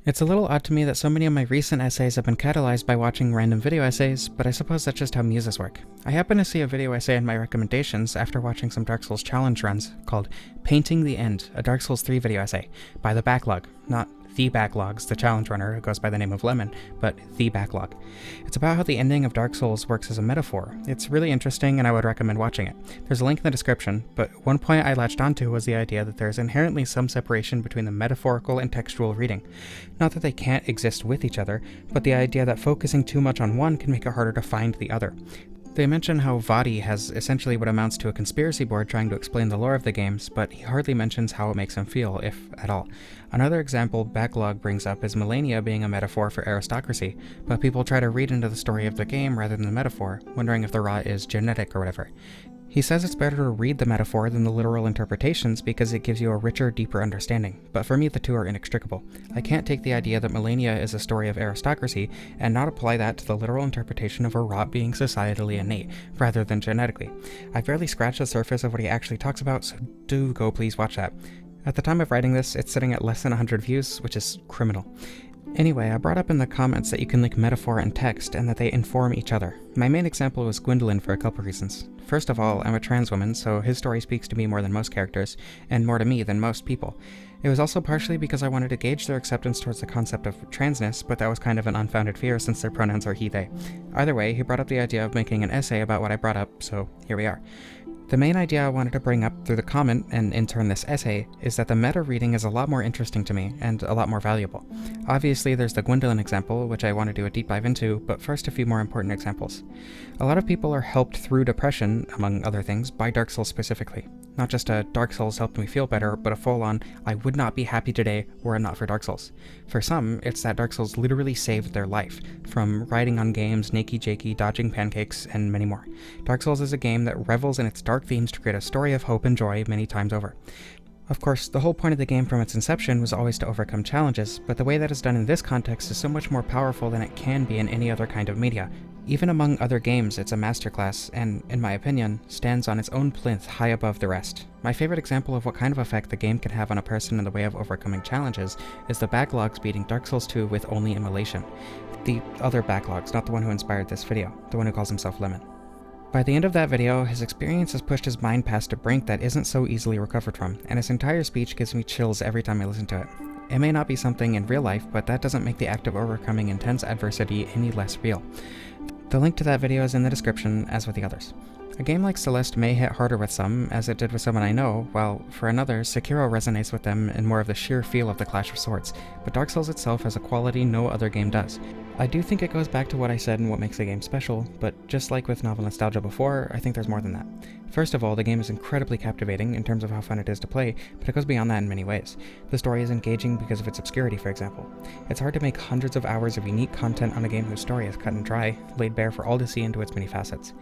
It's a little odd to me that so many of my recent essays have been catalyzed by watching random video essays, but I suppose that's just how muses work. I happened to see a video essay in my recommendations after watching some Dark Souls challenge runs called Painting the End, a Dark Souls 3 video essay, by The Backlog, not The Backlogs, the challenge runner who goes by the name of Lemon, but The Backlog. It's about how the ending of Dark Souls works as a metaphor. It's really interesting and I would recommend watching it. There's a link in the description, but one point I latched onto was the idea that there's inherently some separation between the metaphorical and textual reading. Not that they can't exist with each other, but the idea that focusing too much on one can make it harder to find the other. They mention how Vadi has essentially what amounts to a conspiracy board trying to explain the lore of the games, but he hardly mentions how it makes him feel, if at all. Another example Backlog brings up is Melania being a metaphor for aristocracy, but people try to read into the story of the game rather than the metaphor, wondering if the rot is genetic or whatever. He says it's better to read the metaphor than the literal interpretations because it gives you a richer, deeper understanding, but for me the two are inextricable. I can't take the idea that Melania is a story of aristocracy and not apply that to the literal interpretation of her rot being societally innate, rather than genetically. I've barely scratched the surface of what he actually talks about, so do go please watch that. At the time of writing this, it's sitting at less than 100 views, which is criminal. Anyway, I brought up in the comments that you can link metaphor and text and that they inform each other. My main example was Gwyndolin for a couple reasons. First of all, I'm a trans woman, so his story speaks to me more than most characters, and more to me than most people. It was also partially because I wanted to gauge their acceptance towards the concept of transness, but that was kind of an unfounded fear since their pronouns are he, they. Either way, he brought up the idea of making an essay about what I brought up, so here we are. The main idea I wanted to bring up through the comment, and in turn this essay, is that the meta reading is a lot more interesting to me, and a lot more valuable. Obviously there's the Gwyndolin example, which I want to do a deep dive into, but first a few more important examples. A lot of people are helped through depression, among other things, by Dark Souls specifically. Not just a Dark Souls helped me feel better, but a full-on, I would not be happy today were it not for Dark Souls. For some, it's that Dark Souls literally saved their life, from riding on games, nakey jakey, dodging pancakes, and many more. Dark Souls is a game that revels in its dark themes to create a story of hope and joy many times over. Of course, the whole point of the game from its inception was always to overcome challenges, but the way that is done in this context is so much more powerful than it can be in any other kind of media. Even among other games, it's a masterclass, and, in my opinion, stands on its own plinth high above the rest. My favorite example of what kind of effect the game can have on a person in the way of overcoming challenges is the Backlogs beating Dark Souls 2 with only immolation. The other Backlogs, not the one who inspired this video, the one who calls himself Lemon. By the end of that video, his experience has pushed his mind past a brink that isn't so easily recovered from, and his entire speech gives me chills every time I listen to it. It may not be something in real life, but that doesn't make the act of overcoming intense adversity any less real. The link to that video is in the description, as with the others. A game like Celeste may hit harder with some, as it did with someone I know, while for another, Sekiro resonates with them in more of the sheer feel of the Clash of Swords, but Dark Souls itself has a quality no other game does. I do think it goes back to what I said and what makes the game special, but just like with novel nostalgia before, I think there's more than that. First of all, the game is incredibly captivating in terms of how fun it is to play, but it goes beyond that in many ways. The story is engaging because of its obscurity, for example. It's hard to make hundreds of hours of unique content on a game whose story is cut and dry, laid bare for all to see into its many facets.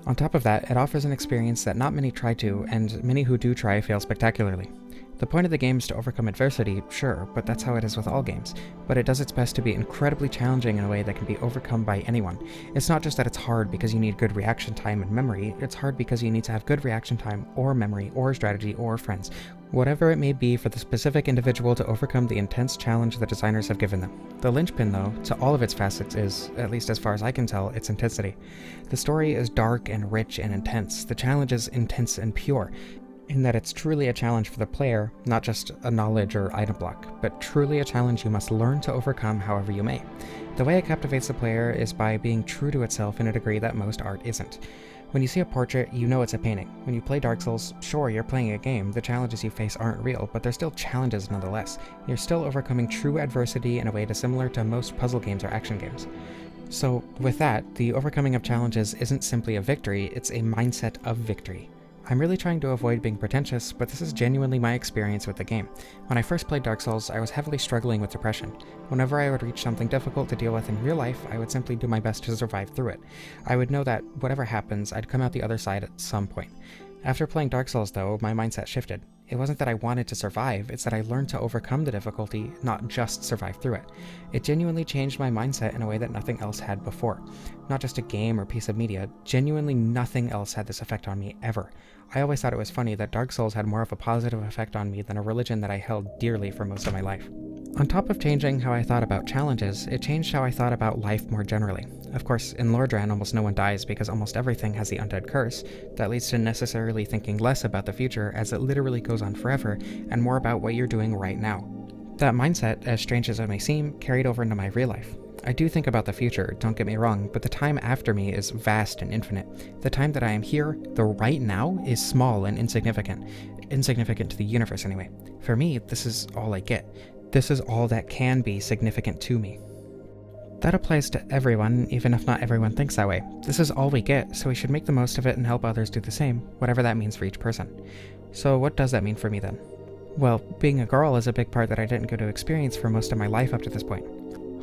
On top of that, it offers an experience that not many try to, and many who do try fail spectacularly. The point of the game is to overcome adversity, sure, but that's how it is with all games. But it does its best to be incredibly challenging in a way that can be overcome by anyone. It's not just that it's hard because you need good reaction time and memory, it's hard because you need to have good reaction time, or memory, or strategy, or friends. Whatever it may be for the specific individual to overcome the intense challenge the designers have given them. The linchpin, though, to all of its facets is, at least as far as I can tell, its intensity. The story is dark and rich and intense. The challenge is intense and pure, in that it's truly a challenge for the player, not just a knowledge or item block, but truly a challenge you must learn to overcome however you may. The way it captivates the player is by being true to itself in a degree that most art isn't. When you see a portrait, you know it's a painting. When you play Dark Souls, sure, you're playing a game, the challenges you face aren't real, but they're still challenges nonetheless. You're still overcoming true adversity in a way dissimilar to most puzzle games or action games. So, with that, the overcoming of challenges isn't simply a victory, it's a mindset of victory. I'm really trying to avoid being pretentious, but this is genuinely my experience with the game. When I first played Dark Souls, I was heavily struggling with depression. Whenever I would reach something difficult to deal with in real life, I would simply do my best to survive through it. I would know that whatever happens, I'd come out the other side at some point. After playing Dark Souls, though, my mindset shifted. It wasn't that I wanted to survive, it's that I learned to overcome the difficulty, not just survive through it. It genuinely changed my mindset in a way that nothing else had before. Not just a game or piece of media, genuinely nothing else had this effect on me ever. I always thought it was funny that Dark Souls had more of a positive effect on me than a religion that I held dearly for most of my life. On top of changing how I thought about challenges, it changed how I thought about life more generally. Of course, in Lordran, almost no one dies because almost everything has the undead curse. That leads to necessarily thinking less about the future, as it literally goes on forever, and more about what you're doing right now. That mindset, as strange as it may seem, carried over into my real life. I do think about the future, don't get me wrong, but the time after me is vast and infinite. The time that I am here, the right now, is small and insignificant. Insignificant to the universe anyway. For me, this is all I get. This is all that can be significant to me. That applies to everyone, even if not everyone thinks that way. This is all we get, so we should make the most of it and help others do the same, whatever that means for each person. So what does that mean for me then? Well, being a girl is a big part that I didn't get to experience for most of my life up to this point.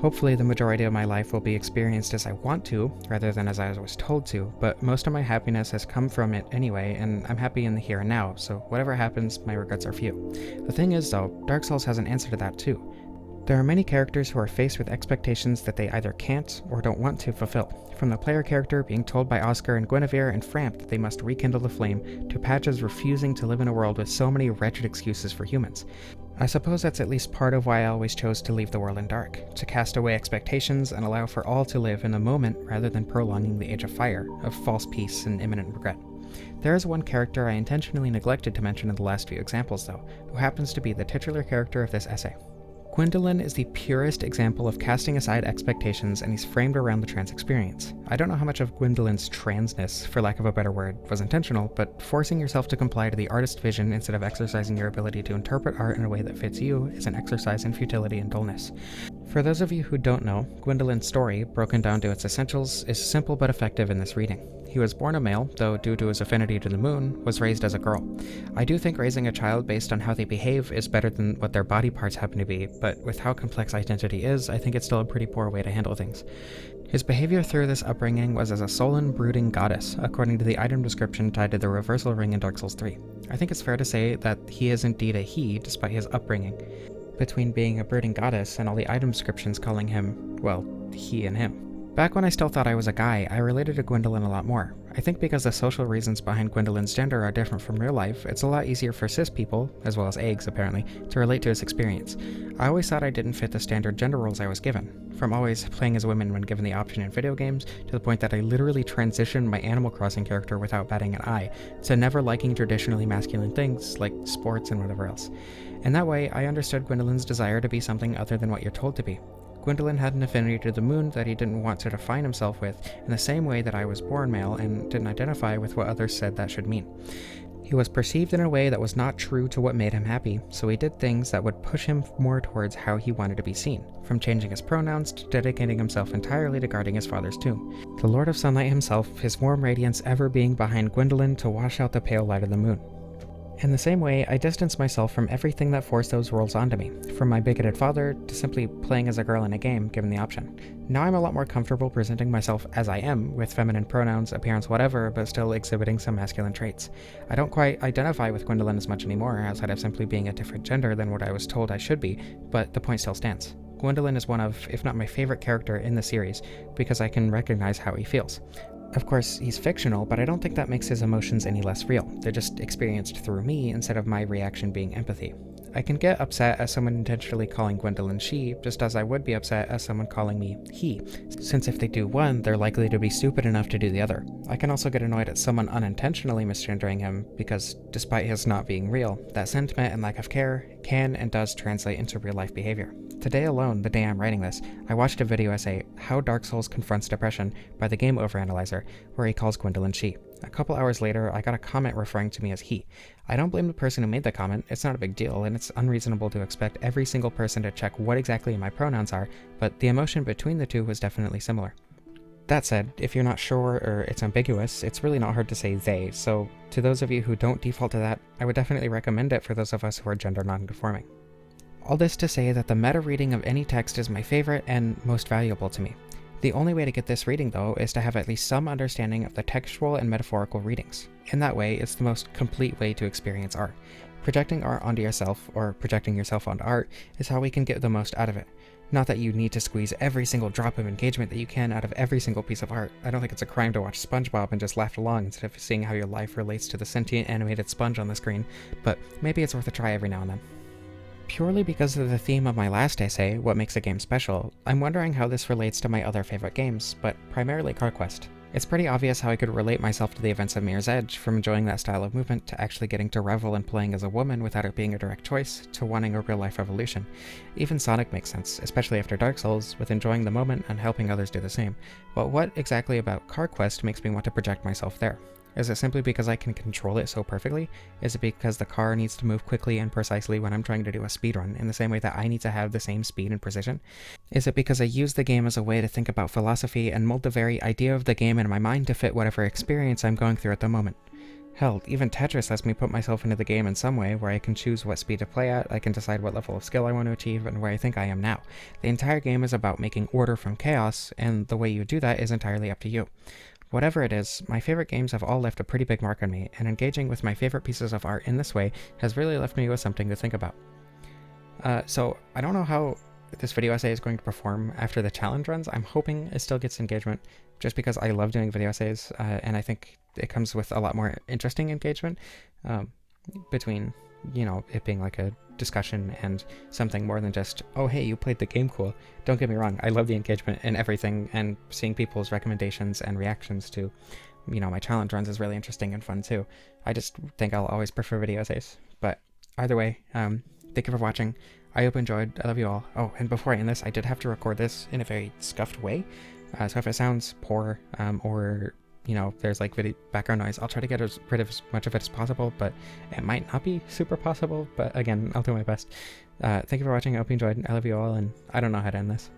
Hopefully the majority of my life will be experienced as I want to, rather than as I was told to, but most of my happiness has come from it anyway, and I'm happy in the here and now, so whatever happens, my regrets are few. The thing is though, Dark Souls has an answer to that too. There are many characters who are faced with expectations that they either can't or don't want to fulfill. From the player character being told by Oscar and Guinevere and Framp that they must rekindle the flame, to Patches refusing to live in a world with so many wretched excuses for humans. I suppose that's at least part of why I always chose to leave the world in dark, to cast away expectations and allow for all to live in the moment rather than prolonging the Age of Fire, of false peace and imminent regret. There is one character I intentionally neglected to mention in the last few examples though, who happens to be the titular character of this essay. Gwyndolin is the purest example of casting aside expectations, and he's framed around the trans experience. I don't know how much of Gwyndolin's transness, for lack of a better word, was intentional, but forcing yourself to comply to the artist's vision instead of exercising your ability to interpret art in a way that fits you is an exercise in futility and dullness. For those of you who don't know, Gwyndolин's story, broken down to its essentials, is simple but effective in this reading. He was born a male, though due to his affinity to the moon, was raised as a girl. I do think raising a child based on how they behave is better than what their body parts happen to be, but with how complex identity is, I think it's still a pretty poor way to handle things. His behavior through this upbringing was as a sullen, brooding goddess, according to the item description tied to the reversal ring in Dark Souls 3. I think it's fair to say that he is indeed a he, despite his upbringing. Between being a brooding goddess and all the item descriptions calling him, well, he and him. Back when I still thought I was a guy, I related to Gwyndolin a lot more. I think because the social reasons behind Gwyndolин's gender are different from real life, it's a lot easier for cis people, as well as eggs apparently, to relate to his experience. I always thought I didn't fit the standard gender roles I was given, from always playing as women when given the option in video games, to the point that I literally transitioned my Animal Crossing character without batting an eye, to never liking traditionally masculine things, like sports and whatever else. And that way, I understood Gwyndolин's desire to be something other than what you're told to be. Gwyndolin had an affinity to the moon that he didn't want to define himself with, in the same way that I was born male and didn't identify with what others said that should mean. He was perceived in a way that was not true to what made him happy, so he did things that would push him more towards how he wanted to be seen, from changing his pronouns to dedicating himself entirely to guarding his father's tomb. The Lord of Sunlight himself, his warm radiance ever being behind Gwyndolin to wash out the pale light of the moon. In the same way, I distanced myself from everything that forced those roles onto me, from my bigoted father to simply playing as a girl in a game, given the option. Now I'm a lot more comfortable presenting myself as I am, with feminine pronouns, appearance, whatever, but still exhibiting some masculine traits. I don't quite identify with Gwyndolin as much anymore, outside of simply being a different gender than what I was told I should be, but the point still stands. Gwyndolin is one of, if not my favorite character in the series, because I can recognize how he feels. Of course, he's fictional, but I don't think that makes his emotions any less real. They're just experienced through me instead of my reaction being empathy. I can get upset at someone intentionally calling Gwyndolin she, just as I would be upset at someone calling me he, since if they do one, they're likely to be stupid enough to do the other. I can also get annoyed at someone unintentionally misgendering him, because despite his not being real, that sentiment and lack of care can and does translate into real-life behavior. Today alone, the day I'm writing this, I watched a video essay, How Dark Souls Confronts Depression, by the Game Overanalyzer, where he calls Gwyndolin she. A couple hours later, I got a comment referring to me as he. I don't blame the person who made the comment, it's not a big deal, and it's unreasonable to expect every single person to check what exactly my pronouns are, but the emotion between the two was definitely similar. That said, if you're not sure or it's ambiguous, it's really not hard to say they, so to those of you who don't default to that, I would definitely recommend it for those of us who are gender non-conforming. All this to say that the meta reading of any text is my favorite and most valuable to me. The only way to get this reading, though, is to have at least some understanding of the textual and metaphorical readings. In that way, it's the most complete way to experience art. Projecting art onto yourself, or projecting yourself onto art, is how we can get the most out of it. Not that you need to squeeze every single drop of engagement that you can out of every single piece of art. I don't think it's a crime to watch SpongeBob and just laugh along instead of seeing how your life relates to the sentient animated sponge on the screen, but maybe it's worth a try every now and then. Purely because of the theme of my last essay, What Makes a Game Special, I'm wondering how this relates to my other favorite games, but primarily CarQuest. It's pretty obvious how I could relate myself to the events of Mirror's Edge, from enjoying that style of movement to actually getting to revel in playing as a woman without it being a direct choice, to wanting a real-life evolution. Even Sonic makes sense, especially after Dark Souls, with enjoying the moment and helping others do the same. But what exactly about CarQuest makes me want to project myself there? Is it simply because I can control it so perfectly? Is it because the car needs to move quickly and precisely when I'm trying to do a speedrun, in the same way that I need to have the same speed and precision? Is it because I use the game as a way to think about philosophy and mold the very idea of the game in my mind to fit whatever experience I'm going through at the moment? Hell, even Tetris lets me put myself into the game in some way, where I can choose what speed to play at, I can decide what level of skill I want to achieve, and where I think I am now. The entire game is about making order from chaos, and the way you do that is entirely up to you. Whatever it is, my favorite games have all left a pretty big mark on me, and engaging with my favorite pieces of art in this way has really left me with something to think about. So I don't know how this video essay is going to perform after the challenge runs. I'm hoping it still gets engagement, just because I love doing video essays, and I think it comes with a lot more interesting engagement between, you know, it being like a discussion and something more than just, oh hey, you played the game, cool. Don't get me wrong, I love the engagement and everything, and seeing people's recommendations and reactions to, you know, my challenge runs is really interesting and fun too. I just think I'll always prefer video essays. But either way, thank you for watching. I hope you enjoyed. I love you all. Oh, and before I end this, I did have to record this in a very scuffed way, so if it sounds poor, or you know, there's like video background noise, I'll try to get rid of as much of it as possible, but it might not be super possible, but again, I'll do my best. Thank you for watching. I hope you enjoyed. I love you all, and I don't know how to end this.